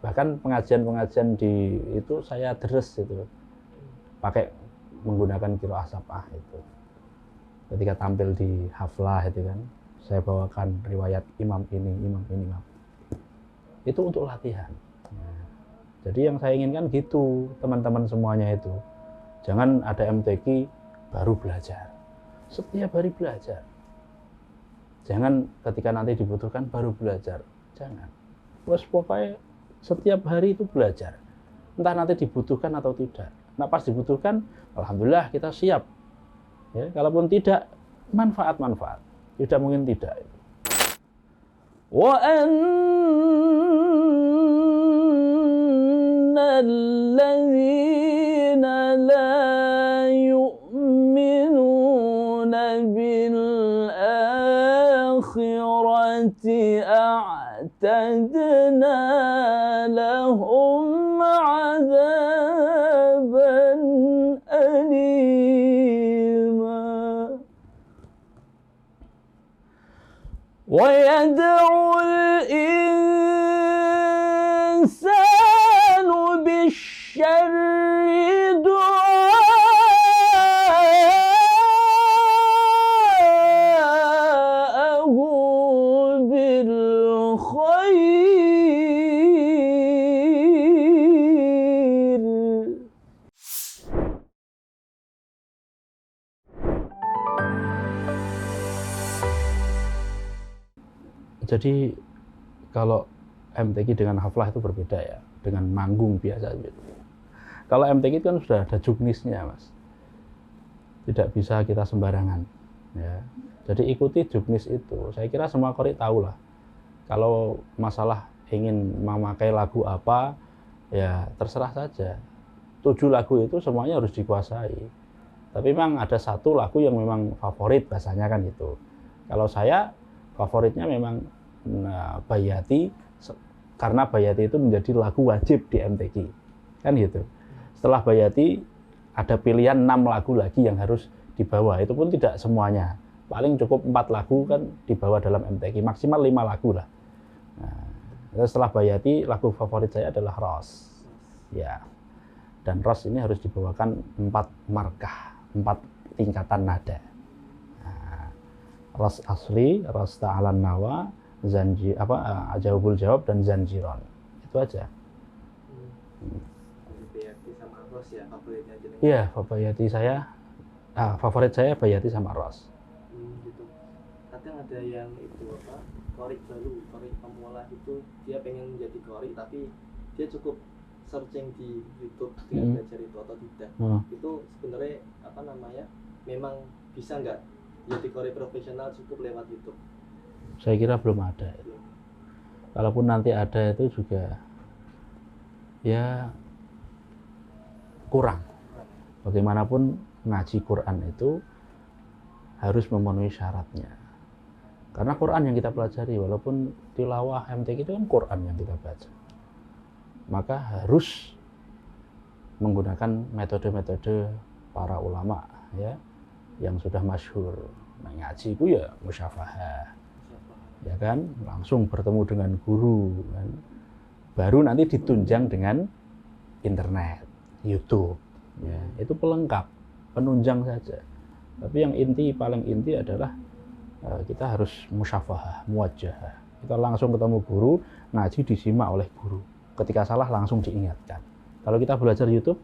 Bahkan pengajian-pengajian di itu saya deres itu pakai menggunakan qiraah sab'ah itu. Ketika tampil di haflah itu kan, saya bawakan riwayat imam ini. Itu untuk latihan. Nah, jadi yang saya inginkan gitu, teman-teman semuanya itu. Jangan ada MTQ baru belajar. Setiap hari belajar. Jangan ketika nanti dibutuhkan baru belajar. Jangan. Terus pokoknya setiap hari itu belajar. Entah nanti dibutuhkan atau tidak. Nah pas dibutuhkan, alhamdulillah kita siap. Ya, kalaupun tidak, manfaat-manfaat. Tidak mungkin tidak. Wa annalladzina la yu'minuna bil akhirati a'tadna lahum 'adzaban alima. Wa yad'ul insanu bisyarri du'aahu bil khair. Jadi kalau MTQ dengan haflah itu berbeda ya, dengan manggung biasa gitu. Kalau MTQ itu kan sudah ada juknisnya, Mas. Tidak bisa kita sembarangan. Ya. Jadi ikuti juknis itu. Saya kira semua qori tahu lah. Kalau masalah ingin memakai lagu apa, ya terserah saja. 7 lagu itu semuanya harus dikuasai. Tapi memang ada satu lagu yang memang favorit, bahasanya kan gitu. Kalau saya favoritnya memang Bayati, karena Bayati itu menjadi lagu wajib di MTQ kan gitu. Setelah Bayati ada pilihan 6 lagu lagi yang harus dibawa, itu pun tidak semuanya, paling cukup 4 lagu kan dibawa dalam MTQ, maksimal 5 lagu lah. Nah, setelah Bayati lagu favorit saya adalah Ros ya, dan Ros ini harus dibawakan 4 markah, 4 tingkatan nada. Ros asli, Ros ta'alan nawa, Zanji Jawabul Jawab dan Zanjiron. Itu aja. Bayati sama Ros ya favoritnya jenengan. Iya, Bayati saya favorit saya Bayati sama Ros. Gitu. Kadang ada yang itu apa? Qori baru, qori pemula itu dia pengen menjadi qori tapi dia cukup searching di YouTube dengan belajar itu atau tidak. Itu sebenarnya apa namanya? Memang bisa nggak jadi qori profesional cukup lewat YouTube? Saya kira belum ada itu. Kalaupun nanti ada itu juga ya kurang. Bagaimanapun ngaji Quran itu harus memenuhi syaratnya. Karena Quran yang kita pelajari, walaupun tilawah MTQ itu kan Quran yang kita baca. Maka harus menggunakan metode-metode para ulama ya yang sudah masyhur. Nah, ngaji itu ya musyafahah. Ya kan, langsung bertemu dengan guru kan. Baru nanti ditunjang dengan internet, YouTube ya, itu pelengkap, penunjang saja. Tapi yang paling inti adalah kita harus musyafahah, muwajjahah. Kita langsung ketemu guru, ngaji disimak oleh guru. Ketika salah langsung diingatkan. Kalau kita belajar YouTube,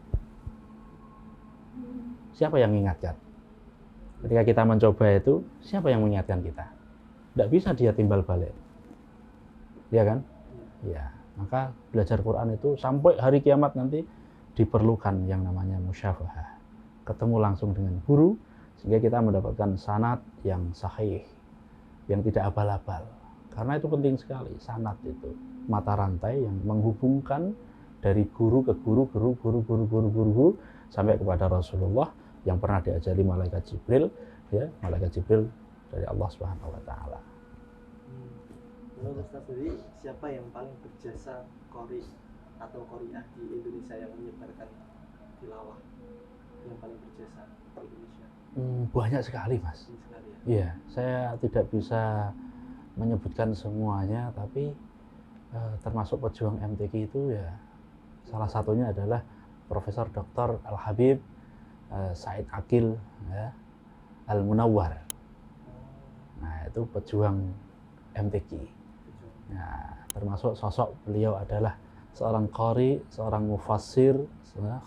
siapa yang mengingatkan? Ketika kita mencoba itu, siapa yang mengingatkan kita? Tidak bisa dia timbal balik, ya kan? Ya, maka belajar Quran itu sampai hari kiamat nanti diperlukan yang namanya musyafahah, ketemu langsung dengan guru, sehingga kita mendapatkan sanad yang sahih, yang tidak abal-abal. Karena itu penting sekali, sanad itu mata rantai yang menghubungkan dari guru ke guru sampai kepada Rasulullah yang pernah diajari malaikat Jibril, ya, malaikat Jibril dari Allah Subhanahu wa taala. Menurut Ustaz sendiri, siapa yang paling berjasa qori atau qoriah di Indonesia yang menyebarkan tilawah yang paling berjasa di Indonesia? Banyak sekali, Mas. Iya, saya tidak bisa menyebutkan semuanya, tapi termasuk pejuang MTQ itu ya salah satunya adalah Profesor Dr. Al-Habib Said Aqil ya, Al-Munawwar. Nah, itu pejuang MTQ. Nah, termasuk sosok beliau adalah seorang qari, seorang mufassir,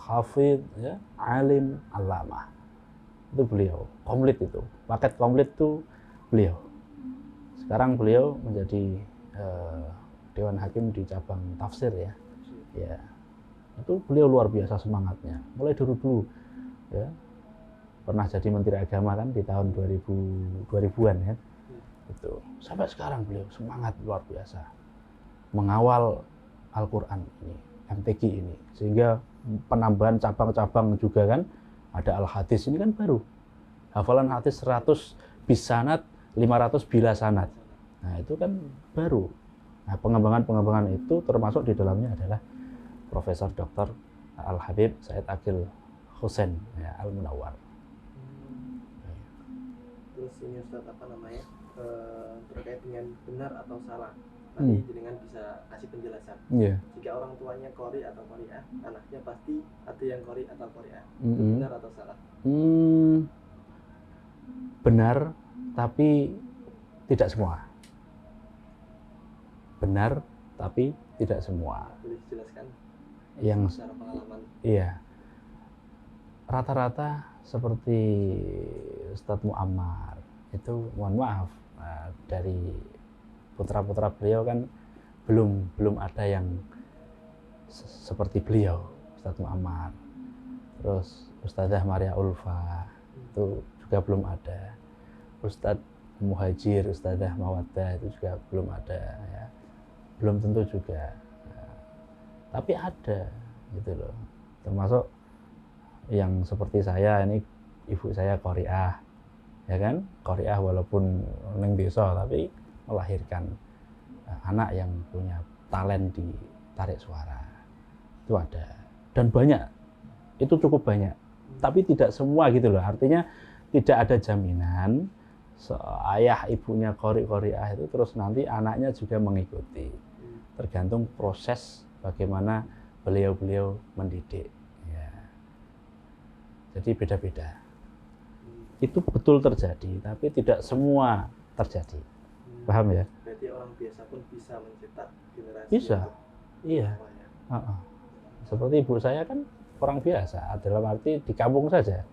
hafidh, ya, alim, allamah. Itu beliau, komplit itu. Paket komplit itu beliau. Sekarang beliau menjadi Dewan Hakim di cabang tafsir ya. Ya. Itu beliau luar biasa semangatnya. Mulai dulu ya. Pernah jadi Menteri Agama kan di tahun 2000-an ya. Itu. Sampai sekarang beliau semangat luar biasa mengawal Al-Qur'an ini, MTQ ini. Sehingga penambahan cabang-cabang juga kan, ada Al-Hadis ini kan baru. Hafalan hadis 100 bisanat, 500 bila sanat. Nah, itu kan baru. Nah, pengembangan itu termasuk di dalamnya adalah Profesor Dr. Al-Habib Said Aqil Husain ya, Al-Munawwar. Terus ini Ustaz apa namanya? Terkait dengan benar atau salah. Tadi dengan bisa kasih penjelasan. Yeah. Jika orang tuanya qori atau qori'ah, anaknya pasti ada yang qori atau qori'ah. Benar atau salah? Benar, tapi tidak semua. Benar, tapi tidak semua. Boleh dijelaskan? Yang secara pengalaman. Iya. Rata-rata seperti Ustadz Muammar itu, mohon maaf, dari putra-putra beliau kan belum ada yang seperti beliau, Ustadz Muammar. Terus Ustadzah Maria Ulfa itu juga belum ada. Ustadz Muhajir, Ustadzah Mawaddah itu juga belum ada ya. Belum tentu juga. Tapi ada gitu loh. Termasuk yang seperti saya ini, ibu saya qori'ah. Ya kan? Qori'ah walaupun neng desa tapi melahirkan anak yang punya talent di tarik suara. Itu ada. Dan banyak. Itu cukup banyak. Tapi tidak semua gitu loh. Artinya tidak ada jaminan ayah ibunya qori'ah itu terus nanti anaknya juga mengikuti. Tergantung proses bagaimana beliau mendidik. Ya. Jadi beda-beda. Itu betul terjadi, tapi tidak semua terjadi. Paham ya? Berarti orang biasa pun bisa mencetak generasi. Bisa, iya. Seperti ibu saya kan orang biasa, dalam arti di kampung saja.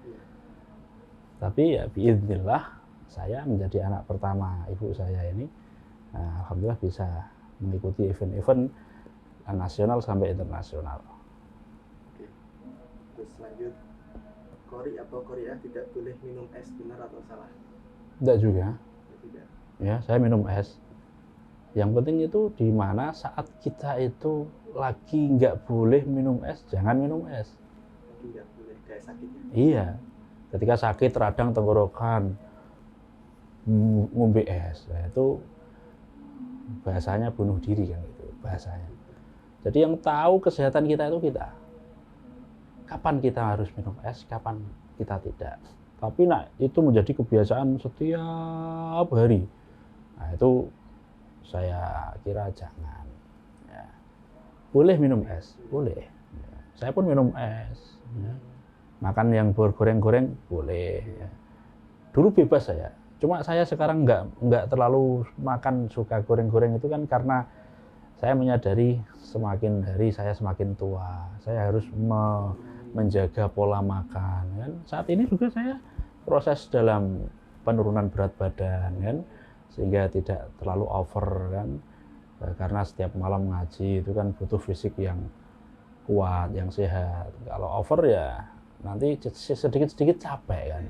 Tapi ya biiznillah saya menjadi anak pertama ibu saya ini, alhamdulillah bisa mengikuti event-event nasional sampai internasional. Oke. Terus lanjut, qori atau qori'ah tidak boleh minum es, benar atau salah? Tidak juga. Tidak. Ya, saya minum es. Yang penting itu di mana saat kita itu lagi nggak boleh minum es, jangan minum es. Lagi nggak boleh, kayak sakit ya? Iya. Ketika sakit radang tenggorokan, ngombe es, nah, itu bahasanya bunuh diri kan itu bahasanya. Jadi yang tahu kesehatan kita itu kita. Kapan kita harus minum es, kapan kita tidak. Tapi nah itu menjadi kebiasaan setiap hari. Nah itu saya kira jangan. Ya. Boleh minum es, boleh. Ya. Saya pun minum es. Ya. Makan yang goreng-goreng boleh. Ya. Dulu bebas saya. Cuma saya sekarang nggak terlalu makan suka goreng-goreng itu kan karena saya menyadari semakin hari saya semakin tua. Saya harus menjaga pola makan. Kan. Saat ini juga saya proses dalam penurunan berat badan kan, sehingga tidak terlalu over kan. Karena setiap malam ngaji itu kan butuh fisik yang kuat, yang sehat. Kalau over ya nanti sedikit-sedikit capek kan.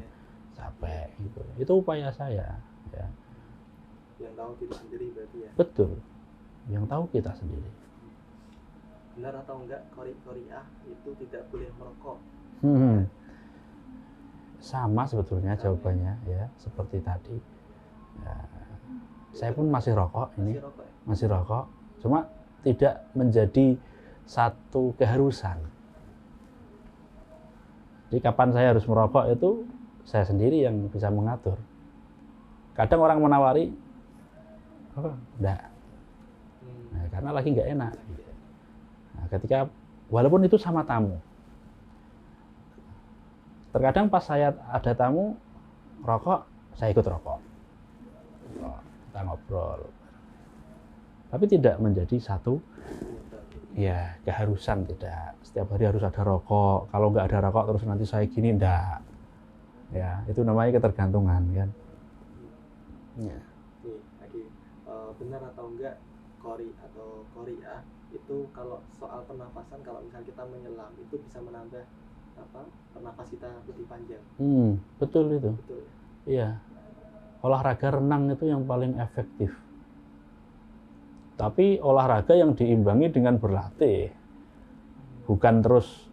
Capek gitu. Itu upaya saya ya. Yang tahu diri sendiri berarti ya. Betul. Yang tahu kita sendiri. Benar atau enggak qori'ah itu tidak boleh merokok? Sama sebetulnya jawabannya ya, seperti tadi. Ya, saya pun masih rokok ini. Rokok, ya? Masih rokok. Cuma tidak menjadi satu keharusan. Jadi kapan saya harus merokok itu saya sendiri yang bisa mengatur. Kadang orang menawari, oh, enggak. Nah, karena lagi nggak enak. Nah, ketika walaupun itu sama tamu, terkadang pas saya ada tamu rokok, saya ikut rokok, kita ngobrol, tapi tidak menjadi satu ya keharusan, tidak setiap hari harus ada rokok. Kalau nggak ada rokok terus nanti saya gini, enggak ya, itu namanya ketergantungan kan ya. Nih lagi benar atau enggak kori atau koria itu kalau soal pernafasan, kalau misalnya kita menyelam itu bisa menambah apa pernapas kita lebih panjang. Betul itu. Betul. Iya, olahraga renang itu yang paling efektif. Tapi olahraga yang diimbangi dengan berlatih, bukan terus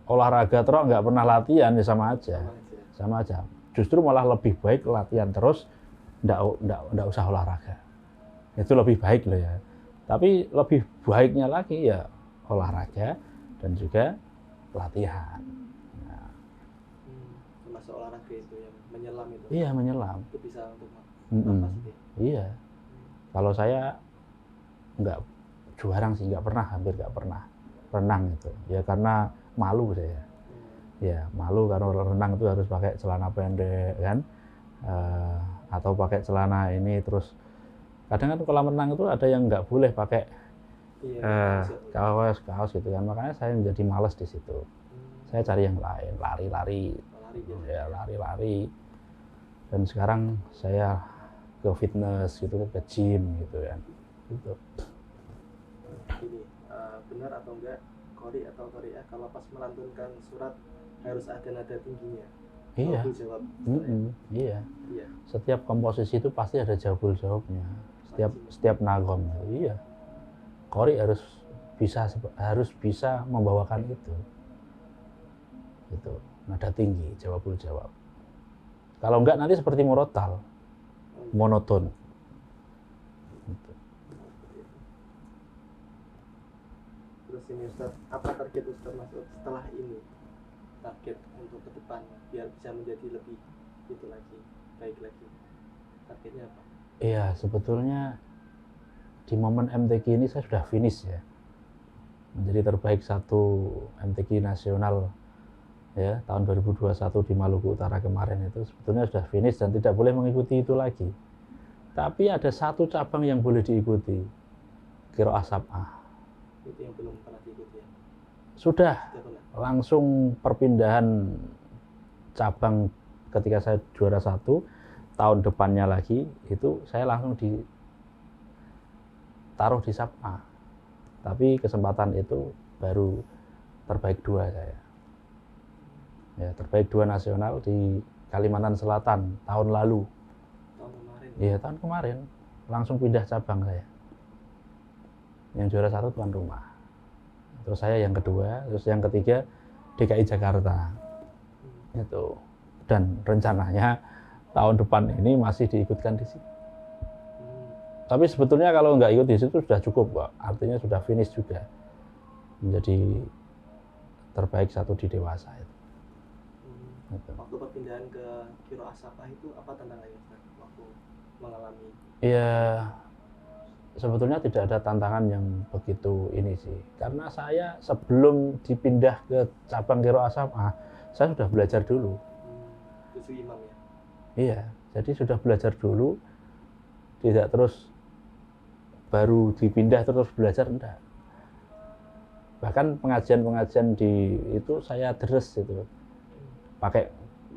olahraga terus nggak pernah latihan, ya sama aja. Justru malah lebih baik latihan terus, nggak usah olahraga. Itu lebih baik loh ya. Tapi lebih baiknya lagi ya olahraga dan juga latihan. Nah, termasuk olahraga itu yang menyelam itu. Iya, menyelam. Itu bisa untuk nafas itu. Iya. Kalau saya jarang sih, hampir nggak pernah renang itu. Ya karena malu saya. Ya malu karena renang itu harus pakai celana pendek kan, atau pakai celana ini, terus kadang kan kolam renang itu ada yang nggak boleh pakai kaos gitu kan, makanya saya menjadi malas di situ. Saya cari yang lain, lari-lari, dan sekarang saya ke fitness gitu, ke gym gitu kan. Gitu. Ini benar atau enggak kori atau koria kalau pas melantunkan surat harus ada nada tingginya? Iya. Jawab. Iya. Setiap komposisi itu pasti ada jawabul jawabnya. Setiap nagom. Iya. Kori harus bisa membawakan itu. Itu nada tinggi, jawabul jawab. Kalau enggak nanti seperti murotal, monoton. Gitu. Terus ini Ustaz, apa target Ustaz masuk setelah ini? Target untuk ke depan biar bisa menjadi lebih itu lagi, baik lagi. Targetnya apa? Iya, sebetulnya di momen MTQ ini saya sudah finish ya. Menjadi terbaik 1 MTQ nasional ya tahun 2021 di Maluku Utara kemarin itu sebetulnya sudah finish dan tidak boleh mengikuti itu lagi. Tapi ada 1 cabang yang boleh diikuti, Qiraah Sab'ah. Itu yang belum pernah diikuti ya? Sudah langsung perpindahan cabang ketika saya juara 1, tahun depannya lagi itu saya langsung ditaruh di Sab'ah. Tapi kesempatan itu baru terbaik 2 saya. Ya, terbaik 2 nasional di Kalimantan Selatan tahun lalu. Tahun kemarin? Iya, tahun kemarin. Langsung pindah cabang saya. Yang juara 1 tuan rumah. Terus saya yang kedua, terus yang ketiga DKI Jakarta. Itu. Dan rencananya tahun depan ini masih diikutkan di situ. Tapi sebetulnya kalau nggak ikut di situ sudah cukup, Pak. Artinya sudah finish juga. Menjadi terbaik 1 di dewasa itu. Waktu perpindahan ke Qiraah Sab'ah itu apa tantangannya waktu mengalami? Iya, sebetulnya tidak ada tantangan yang begitu ini sih. Karena saya sebelum dipindah ke cabang Qiraah Sab'ah, saya sudah belajar dulu. Itu imam ya? Iya, jadi sudah belajar dulu, tidak terus baru dipindah terus belajar, enggak. Bahkan pengajian-pengajian di itu saya deres itu. Pakai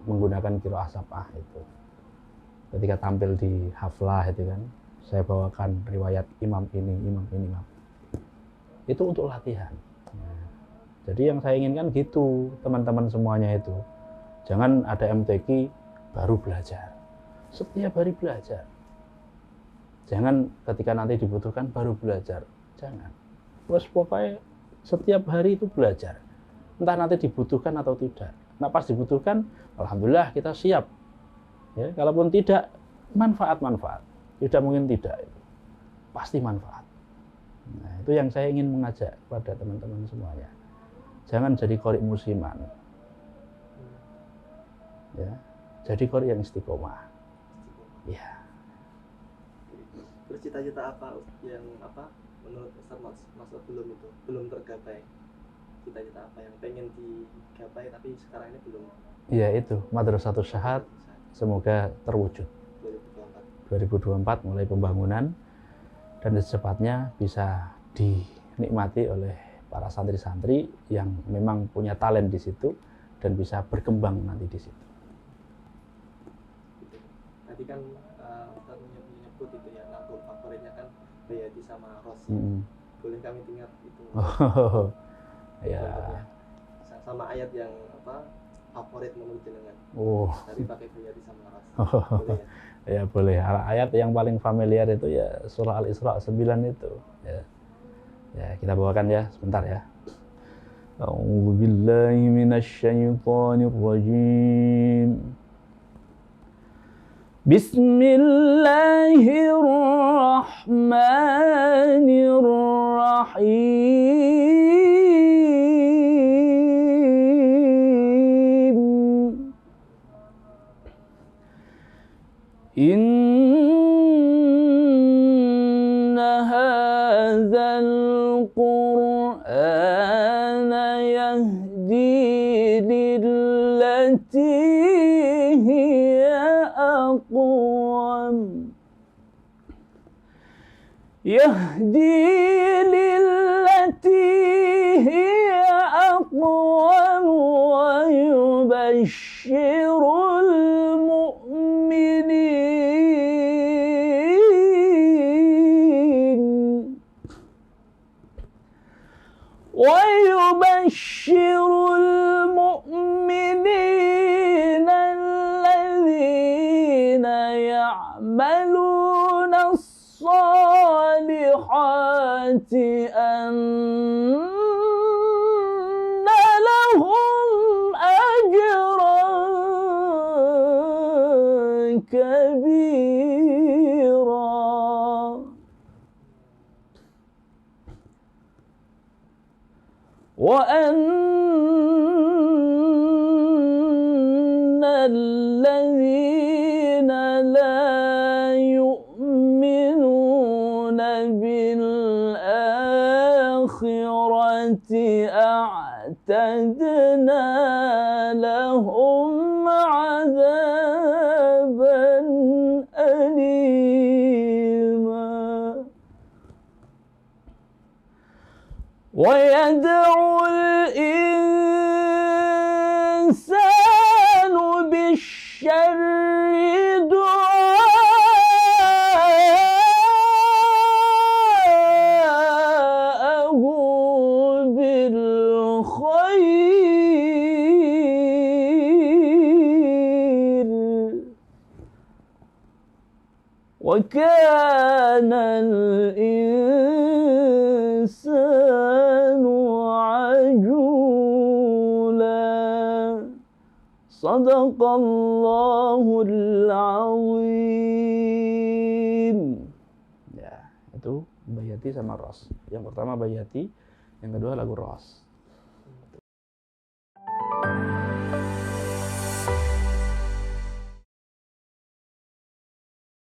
menggunakan Qiraah Sab'ah itu. Ketika tampil di haflah itu kan, saya bawakan riwayat imam ini. Itu untuk latihan. Jadi yang saya inginkan gitu, teman-teman semuanya itu. Jangan ada MTQ baru belajar. Setiap hari belajar. Jangan ketika nanti dibutuhkan baru belajar. Jangan. Terus pokoknya setiap hari itu belajar. Entah nanti dibutuhkan atau tidak. Nah pas dibutuhkan, alhamdulillah kita siap. Ya, kalaupun tidak, manfaat. Tidak mungkin tidak. Pasti manfaat. Nah, itu yang saya ingin mengajak kepada teman-teman semuanya. Jangan jadi qori musiman. Ya, jadi qori yang istiqomah. Ya. Terus cita-cita apa yang menurut Ustaz masa belum tergapai cita-cita apa yang pengen digapai tapi sekarang ini belum? Ya itu Madrasatus Syahad, semoga terwujud 2024 mulai pembangunan dan secepatnya bisa dinikmati oleh para santri-santri yang memang punya talent di situ dan bisa berkembang nanti di situ. Tadi kan Ustaz menyebut itu ya, nampul favoritnya kan Bayati sama Ros. Boleh kami dengar itu? Oh, ya. Sama ayat yang apa favorit menurut jenengan? Oh. Tapi pakai Bayati sama Ros. Oh. Boleh Ya ya? boleh. Ayat yang paling familiar itu ya surah Al-Isra 9 itu. Ya kita bawakan ya sebentar ya. A'udzu billahi minasyaitonir rajim. Bismillahirrahmanirrahim. Inna hadzal Qur'ana yahdi lillati hiya aqwam. Yahdi lillati hiya aqwam wa yubashshirul ويبشر المؤمنين الذين يعملون الصالحات أن لهم أجرا كبيرا. وأن الذين لا يؤمنون بالآخرة أعتدنا لهم عذابا أليما. ويدعو الإنسان بالشر دعاءه بالخير وكان الإنسان عجولا. Sadaqallahul azim. Ya, itu Bayati sama Ros. Yang pertama Bayati, yang kedua lagu Ros.